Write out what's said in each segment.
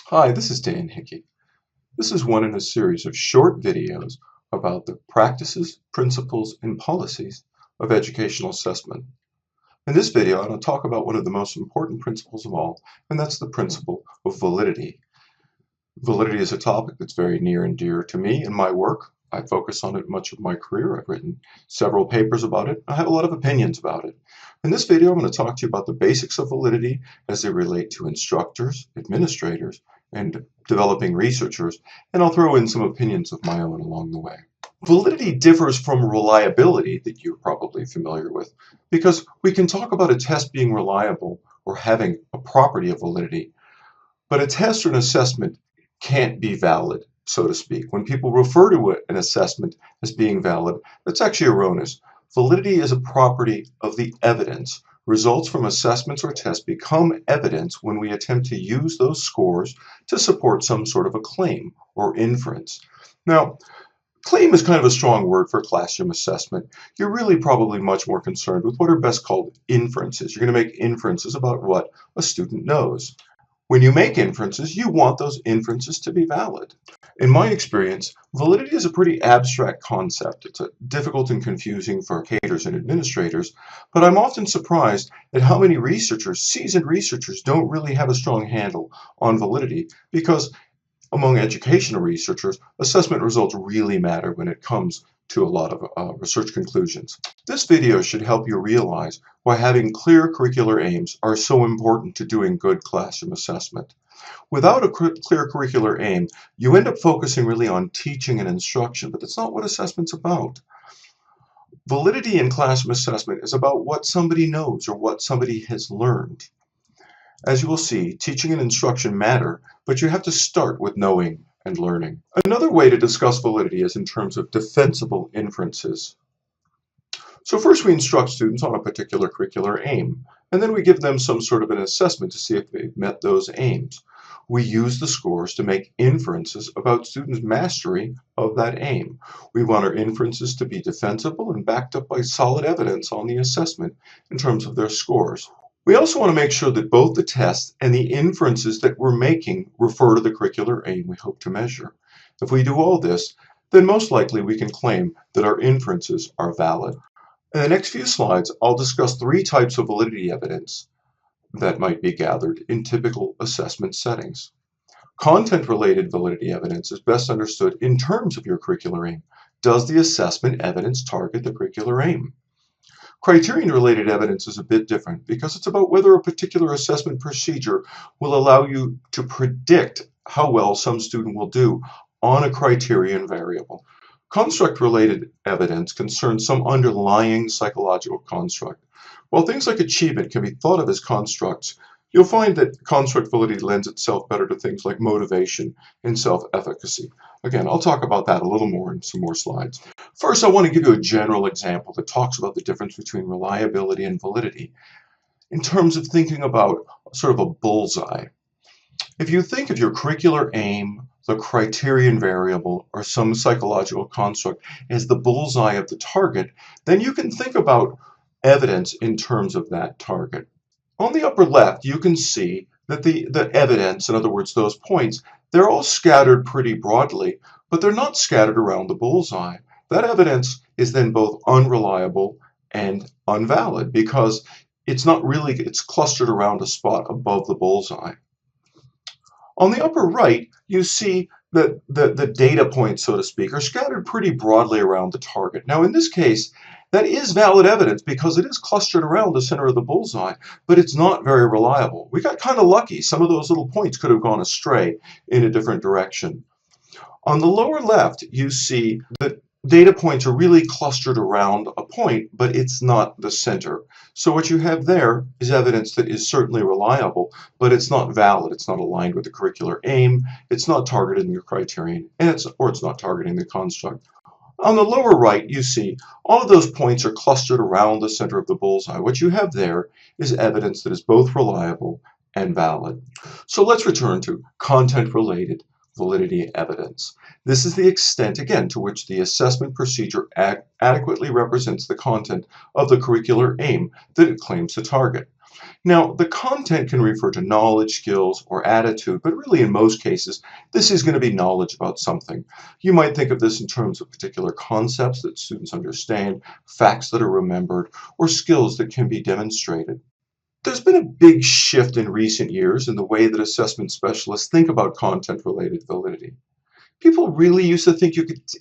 Hi, this is Dan Hickey. This is one in a series of short videos about the practices, principles, and policies of educational assessment. In this video, I'm going to talk about one of the most important principles of all, and that's the principle of validity. Validity is a topic that's very near and dear to me and my work. I focus on it much of my career. I've written several papers about it. I have a lot of opinions about it. In this video, I'm going to talk to you about the basics of validity as they relate to instructors, administrators, and developing researchers, and I'll throw in some opinions of my own along the way. Validity differs from reliability that you're probably familiar with, because we can talk about a test being reliable or having a property of validity, but a test or an assessment can't be valid, so to speak. When people refer to an assessment as being valid, that's actually erroneous. Validity is a property of the evidence. Results from assessments or tests become evidence when we attempt to use those scores to support some sort of a claim or inference. Now, claim is kind of a strong word for classroom assessment. You're really probably much more concerned with what are best called inferences. You're going to make inferences about what a student knows. When you make inferences, you want those inferences to be valid. In my experience, validity is a pretty abstract concept. It's difficult and confusing for educators and administrators, but I'm often surprised at how many researchers, seasoned researchers, don't really have a strong handle on validity, because among educational researchers, assessment results really matter when it comes to a lot of research conclusions. This video should help you realize why having clear curricular aims are so important to doing good classroom assessment. Without a clear curricular aim, you end up focusing really on teaching and instruction, but that's not what assessment's about. Validity in classroom assessment is about what somebody knows or what somebody has learned. As you will see, teaching and instruction matter, but you have to start with knowing and learning. Another way to discuss validity is in terms of defensible inferences. So first we instruct students on a particular curricular aim, and then we give them some sort of an assessment to see if they've met those aims. We use the scores to make inferences about students' mastery of that aim. We want our inferences to be defensible and backed up by solid evidence on the assessment in terms of their scores. We also want to make sure that both the test and the inferences that we're making refer to the curricular aim we hope to measure. If we do all this, then most likely we can claim that our inferences are valid. In the next few slides, I'll discuss 3 types of validity evidence that might be gathered in typical assessment settings. Content-related validity evidence is best understood in terms of your curricular aim. Does the assessment evidence target the curricular aim? Criterion-related evidence is a bit different because it's about whether a particular assessment procedure will allow you to predict how well some student will do on a criterion variable. Construct-related evidence concerns some underlying psychological construct. While things like achievement can be thought of as constructs, you'll find that construct validity lends itself better to things like motivation and self-efficacy. Again, I'll talk about that a little more in some more slides. First, I want to give you a general example that talks about the difference between reliability and validity in terms of thinking about sort of a bullseye. If you think of your curricular aim, the criterion variable, or some psychological construct as the bullseye of the target, then you can think about evidence in terms of that target. On the upper left, you can see that the evidence, in other words, those points, they're all scattered pretty broadly, but they're not scattered around the bullseye. That evidence is then both unreliable and invalid because it's clustered around a spot above the bullseye. On the upper right, you see that the data points, so to speak, are scattered pretty broadly around the target. Now, in this case, that is valid evidence because it is clustered around the center of the bullseye, but it's not very reliable. We got kind of lucky. Some of those little points could have gone astray in a different direction. On the lower left, you see that data points are really clustered around a point, but it's not the center. So what you have there is evidence that is certainly reliable, but it's not valid. It's not aligned with the curricular aim. It's not targeting your criterion, and it's not targeting the construct. On the lower right, you see all of those points are clustered around the center of the bullseye. What you have there is evidence that is both reliable and valid. So let's return to content-related validity evidence. This is the extent, again, to which the assessment procedure adequately represents the content of the curricular aim that it claims to target. Now, the content can refer to knowledge, skills, or attitude, but really in most cases, this is going to be knowledge about something. You might think of this in terms of particular concepts that students understand, facts that are remembered, or skills that can be demonstrated. There's been a big shift in recent years in the way that assessment specialists think about content-related validity. People really used to think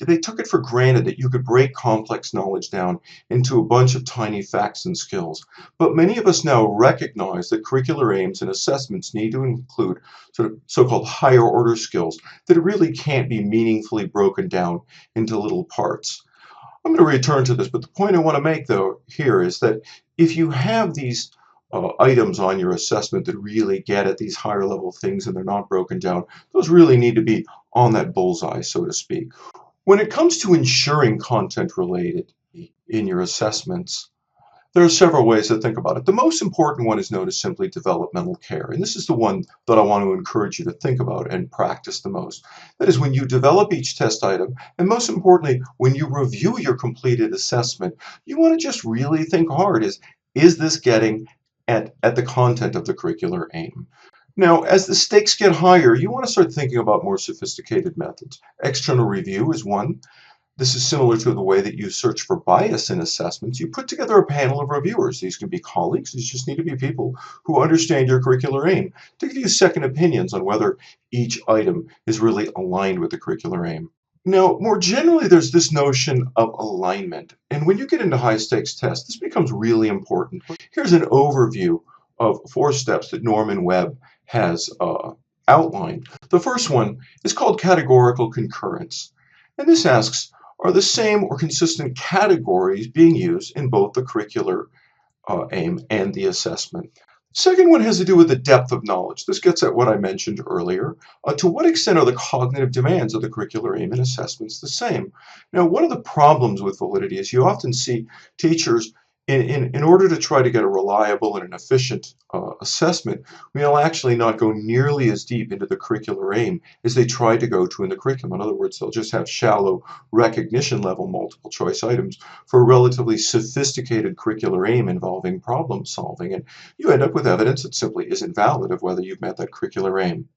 they took it for granted that you could break complex knowledge down into a bunch of tiny facts and skills. But many of us now recognize that curricular aims and assessments need to include sort of so-called higher order skills that really can't be meaningfully broken down into little parts. I'm going to return to this, but the point I want to make though here is that if you have these items on your assessment that really get at these higher level things and they're not broken down, those really need to be on that bullseye, so to speak. When it comes to ensuring content related in your assessments, there are several ways to think about it. The most important one is known as simply developmental care, and this is the one that I want to encourage you to think about and practice the most. That is, when you develop each test item, and most importantly, when you review your completed assessment, you want to just really think hard, is this getting at the content of the curricular aim? Now, as the stakes get higher, you want to start thinking about more sophisticated methods. External review is one. This is similar to the way that you search for bias in assessments. You put together a panel of reviewers. These can be colleagues. These just need to be people who understand your curricular aim to give you second opinions on whether each item is really aligned with the curricular aim. Now, more generally, there's this notion of alignment. And when you get into high-stakes tests, this becomes really important. Here's an overview of 4 steps that Norman Webb has outlined. The first one is called categorical concurrence. And this asks, are the same or consistent categories being used in both the curricular aim and the assessment? Second one has to do with the depth of knowledge. This gets at what I mentioned earlier. To what extent are the cognitive demands of the curricular aim and assessments the same? Now, one of the problems with validity is you often see teachers, in order to try to get a reliable and an efficient assessment, will actually not go nearly as deep into the curricular aim as they try to go to in the curriculum. In other words, they'll just have shallow recognition level multiple choice items for a relatively sophisticated curricular aim involving problem solving, and you end up with evidence that simply isn't valid of whether you've met that curricular aim.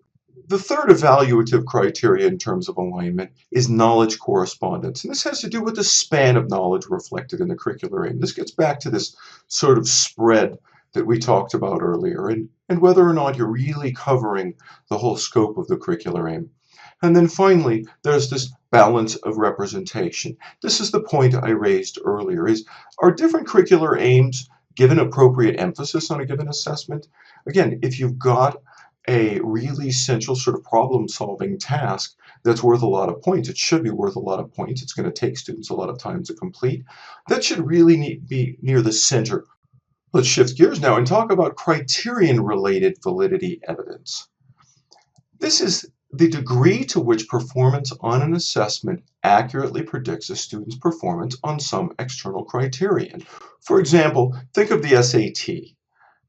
The third evaluative criteria in terms of alignment is knowledge correspondence, and this has to do with the span of knowledge reflected in the curricular aim. This gets back to this sort of spread that we talked about earlier, and whether or not you're really covering the whole scope of the curricular aim. And then finally, there's this balance of representation. This is the point I raised earlier, are different curricular aims given appropriate emphasis on a given assessment? Again, if you've got a really central sort of problem-solving task that's worth a lot of points, it should be worth a lot of points, it's going to take students a lot of time to complete, that should really be near the center. Let's shift gears now and talk about criterion-related validity evidence. This is the degree to which performance on an assessment accurately predicts a student's performance on some external criterion. For example, think of the SAT.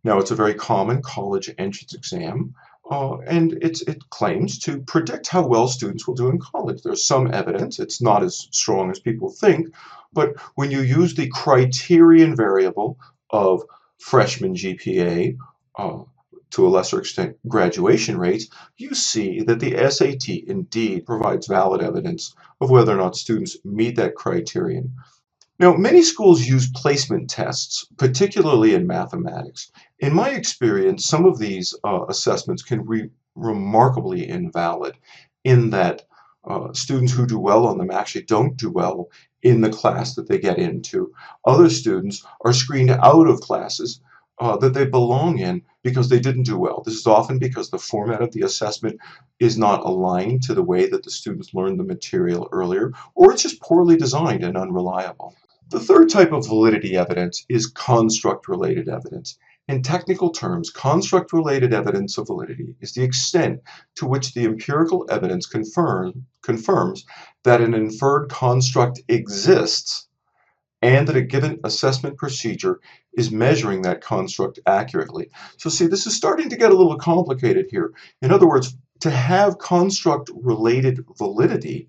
Now, it's a very common college entrance exam, and it claims to predict how well students will do in college. There's some evidence, it's not as strong as people think, but when you use the criterion variable of freshman GPA, to a lesser extent graduation rates, you see that the SAT indeed provides valid evidence of whether or not students meet that criterion. Now, many schools use placement tests, particularly in mathematics. In my experience, some of these assessments can be remarkably invalid in that students who do well on them actually don't do well in the class that they get into. Other students are screened out of classes that they belong in because they didn't do well. This is often because the format of the assessment is not aligned to the way that the students learned the material earlier, or it's just poorly designed and unreliable. The third type of validity evidence is construct-related evidence. In technical terms, construct-related evidence of validity is the extent to which the empirical evidence confirms that an inferred construct exists and that a given assessment procedure is measuring that construct accurately. So see, this is starting to get a little complicated here. In other words, to have construct-related validity,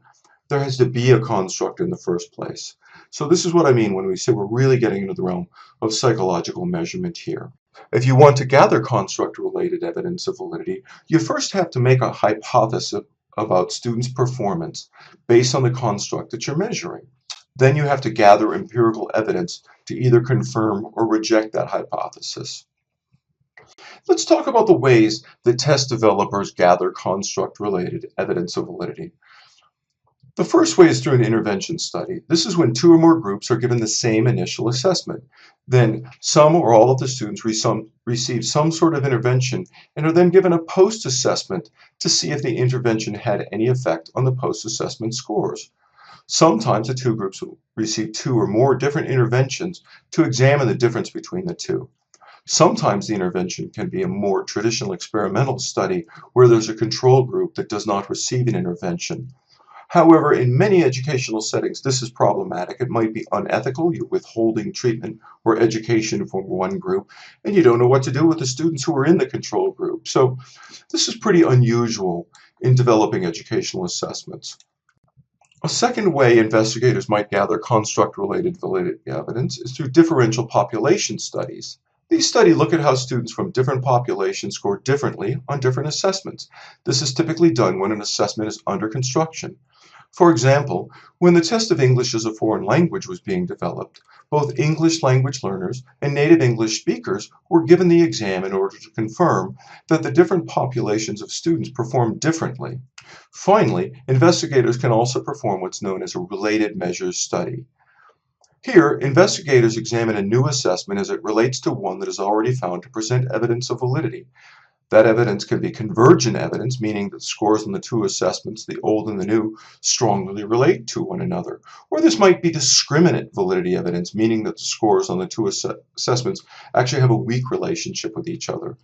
there has to be a construct in the first place. So this is what I mean when we say we're really getting into the realm of psychological measurement here. If you want to gather construct-related evidence of validity, you first have to make a hypothesis about students' performance based on the construct that you're measuring. Then you have to gather empirical evidence to either confirm or reject that hypothesis. Let's talk about the ways that test developers gather construct-related evidence of validity. The first way is through an intervention study. This is when two or more groups are given the same initial assessment. Then some or all of the students receive some sort of intervention and are then given a post-assessment to see if the intervention had any effect on the post-assessment scores. Sometimes the two groups will receive two or more different interventions to examine the difference between the two. Sometimes the intervention can be a more traditional experimental study where there's a control group that does not receive an intervention. However, in many educational settings, this is problematic. It might be unethical. You're withholding treatment or education from one group, and you don't know what to do with the students who are in the control group. So this is pretty unusual in developing educational assessments. A second way investigators might gather construct-related validity evidence is through differential population studies. These studies look at how students from different populations score differently on different assessments. This is typically done when an assessment is under construction. For example, when the test of English as a foreign language was being developed, both English language learners and native English speakers were given the exam in order to confirm that the different populations of students performed differently. Finally, investigators can also perform what's known as a related measures study. Here, investigators examine a new assessment as it relates to one that is already found to present evidence of validity. That evidence can be convergent evidence, meaning that scores on the two assessments, the old and the new, strongly relate to one another. Or this might be discriminant validity evidence, meaning that the scores on the two assessments actually have a weak relationship with each other.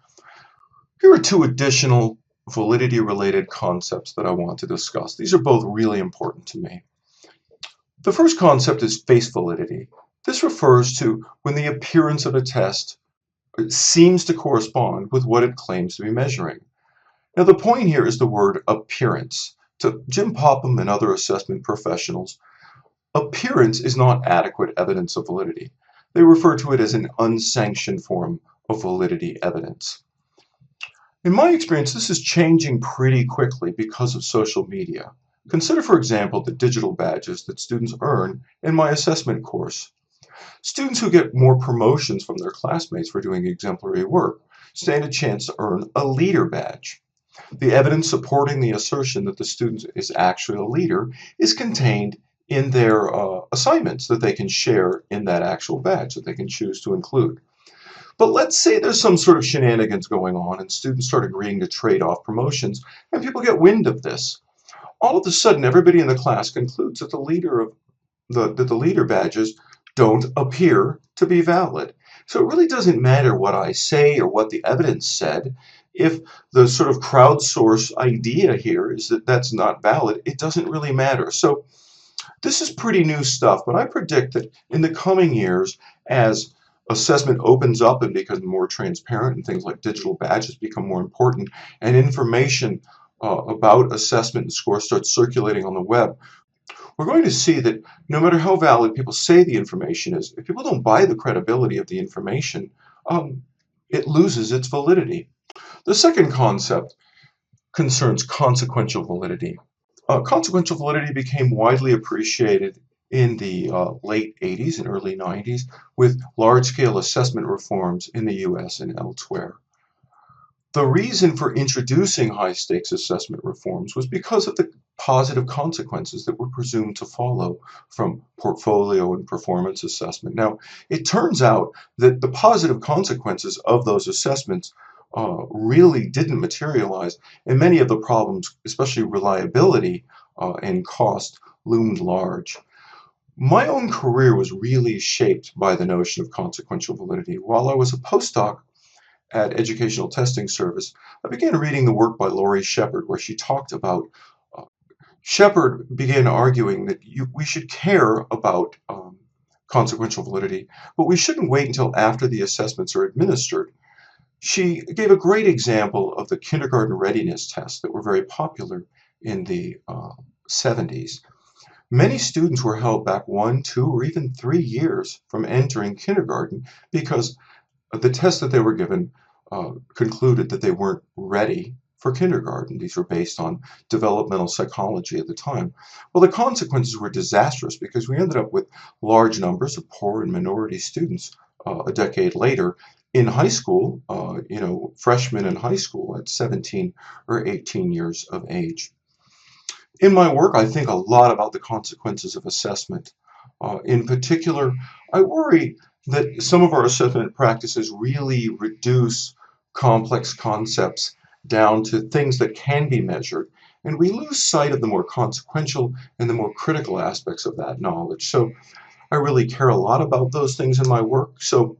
Here are two additional validity-related concepts that I want to discuss. These are both really important to me. The first concept is face validity. This refers to when the appearance of a test seems to correspond with what it claims to be measuring. Now the point here is the word appearance. To Jim Popham and other assessment professionals, appearance is not adequate evidence of validity. They refer to it as an unsanctioned form of validity evidence. In my experience, this is changing pretty quickly because of social media. Consider, for example, the digital badges that students earn in my assessment course. Students who get more promotions from their classmates for doing exemplary work stand a chance to earn a leader badge. The evidence supporting the assertion that the student is actually a leader is contained in their assignments that they can share in that actual badge that they can choose to include. But let's say there's some sort of shenanigans going on and students start agreeing to trade off promotions and people get wind of this. All of a sudden, everybody in the class concludes that the leader badges don't appear to be valid. So it really doesn't matter what I say or what the evidence said. If the sort of crowdsource idea here is that that's not valid, it doesn't really matter. So this is pretty new stuff, but I predict that in the coming years, as assessment opens up and becomes more transparent and things like digital badges become more important and information about assessment and scores starts circulating on the web, we're going to see that no matter how valid people say the information is, if people don't buy the credibility of the information, it loses its validity. The second concept concerns consequential validity. Consequential validity became widely appreciated in the late 80s and early 90s with large-scale assessment reforms in the US and elsewhere. The reason for introducing high-stakes assessment reforms was because of the positive consequences that were presumed to follow from portfolio and performance assessment. Now, it turns out that the positive consequences of those assessments really didn't materialize, and many of the problems, especially reliability and cost, loomed large. My own career was really shaped by the notion of consequential validity. While I was a postdoc at Educational Testing Service, I began reading the work by Laurie Shepard, where she talked about Shepard began arguing that we should care about consequential validity, but we shouldn't wait until after the assessments are administered. She gave a great example of the kindergarten readiness tests that were very popular in the 70s. Many students were held back 1, 2, or even 3 years from entering kindergarten because the tests that they were given concluded that they weren't ready for kindergarten. These were based on developmental psychology at the time. Well, the consequences were disastrous because we ended up with large numbers of poor and minority students a decade later in high school, freshmen in high school at 17 or 18 years of age. In my work, I think a lot about the consequences of assessment. In particular, I worry that some of our assessment practices really reduce complex concepts down to things that can be measured, and we lose sight of the more consequential and the more critical aspects of that knowledge. So I really care a lot about those things in my work. So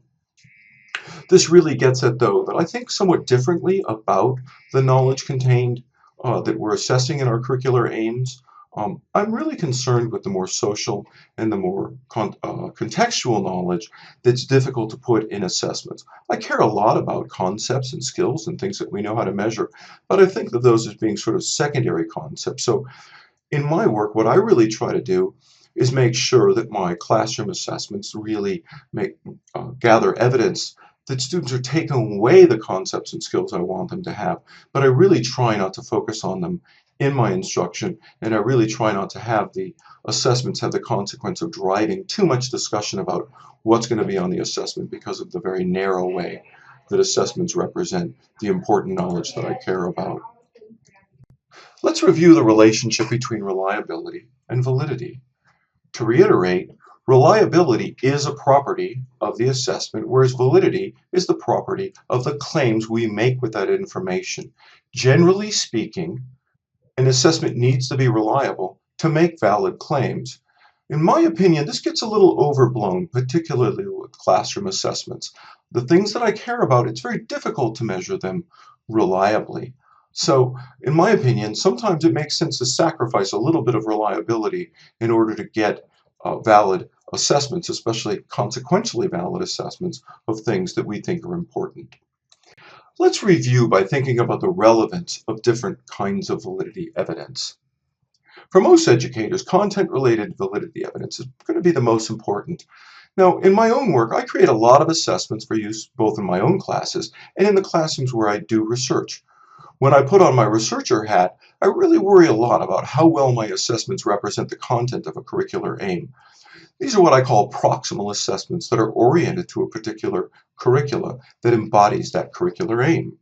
this really gets at, though, that I think somewhat differently about the knowledge contained that we're assessing in our curricular aims. I'm really concerned with the more social and the more contextual knowledge that's difficult to put in assessments. I care a lot about concepts and skills and things that we know how to measure, but I think of those as being sort of secondary concepts. So in my work, what I really try to do is make sure that my classroom assessments really gather evidence that students are taking away the concepts and skills I want them to have, but I really try not to focus on them in my instruction, and I really try not to have the assessments have the consequence of driving too much discussion about what's going to be on the assessment because of the very narrow way that assessments represent the important knowledge that I care about. Let's review the relationship between reliability and validity. To reiterate, reliability is a property of the assessment, whereas validity is the property of the claims we make with that information. Generally speaking, an assessment needs to be reliable to make valid claims. In my opinion, this gets a little overblown, particularly with classroom assessments. The things that I care about, it's very difficult to measure them reliably. So, in my opinion, sometimes it makes sense to sacrifice a little bit of reliability in order to get valid assessments, especially consequentially valid assessments of things that we think are important. Let's review by thinking about the relevance of different kinds of validity evidence. For most educators, content-related validity evidence is going to be the most important. Now, in my own work, I create a lot of assessments for use both in my own classes and in the classrooms where I do research. When I put on my researcher hat, I really worry a lot about how well my assessments represent the content of a curricular aim. These are what I call proximal assessments that are oriented to a particular curricula that embodies that curricular aim.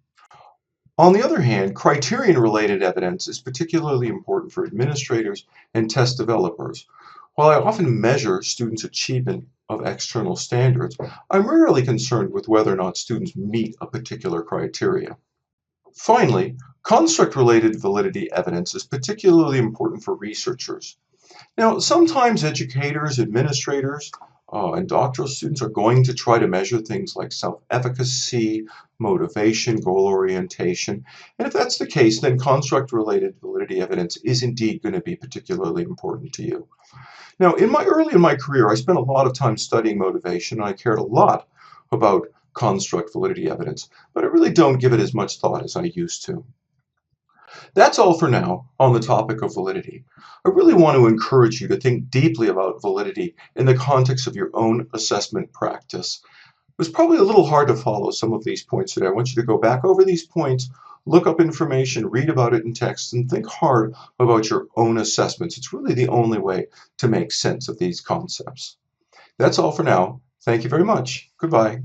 On the other hand, criterion-related evidence is particularly important for administrators and test developers. While I often measure students' achievement of external standards, I'm rarely concerned with whether or not students meet a particular criteria. Finally, construct-related validity evidence is particularly important for researchers. Now, sometimes educators, administrators, and doctoral students are going to try to measure things like self-efficacy, motivation, goal orientation. And if that's the case, then construct-related validity evidence is indeed going to be particularly important to you. Now, early in my career, I spent a lot of time studying motivation, and I cared a lot about construct validity evidence, but I really don't give it as much thought as I used to. That's all for now on the topic of validity. I really want to encourage you to think deeply about validity in the context of your own assessment practice. It was probably a little hard to follow some of these points today. I want you to go back over these points, look up information, read about it in text, and think hard about your own assessments. It's really the only way to make sense of these concepts. That's all for now. Thank you very much. Goodbye.